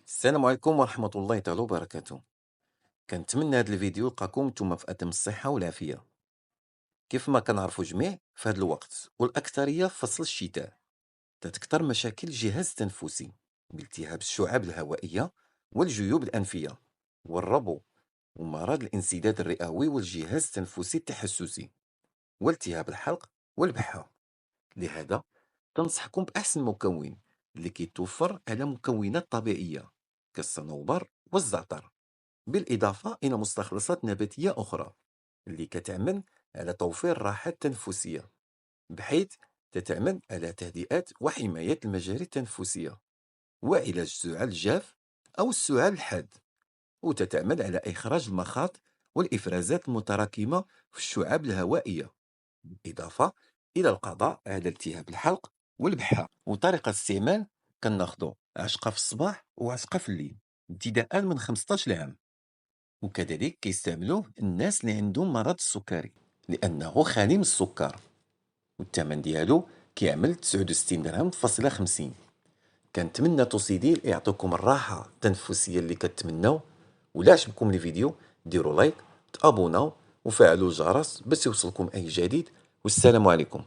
السلام عليكم ورحمة الله تعالى وبركاته. كنتمنى هذا الفيديو يلقاكم نتوما في أتم الصحة والعافية. كيف ما كنعرفوا جميع في هذا الوقت والأكثرية في فصل الشتاء تتكثر مشاكل الجهاز التنفسي بالتهاب الشعاب الهوائية والجيوب الأنفية والربو ومرض الانسداد الرئوي والجهاز التنفسي التحسسي والتهاب الحلق والبحة. لهذا تنصحكم بأحسن مكون اللي كيتوفر على مكونات طبيعية كالصنوبر والزعتر، بالإضافة إلى مستخلصات نباتية أخرى اللي كتعمل على توفير الراحة التنفسية، بحيث تتعمل على تهدئة وحماية المجاري التنفسية وعلاج السعال الجاف أو السعال الحاد، وتتعمل على إخراج المخاط والإفرازات المتراكمة في الشعاب الهوائية، بالإضافة إلى القضاء على التهاب الحلق والبحة. وطريقة الاستعمال كناخدو عشقة في الصباح وعشقة في الليل ابتداء من 15 عام، وكذلك كيستعملوه الناس اللي عندهم مرض السكري لأنه خالي من السكر، والثمن ديالو كيعمل 69 درهم فاصلة 50. كنتمنى توصيدي يعطيكم الراحة التنفسية اللي كتمناو. ولا عجبكم الفيديو ديروا لايك، تابوناو وفعلوا الجرس باش يوصلكم أي جديد. والسلام عليكم.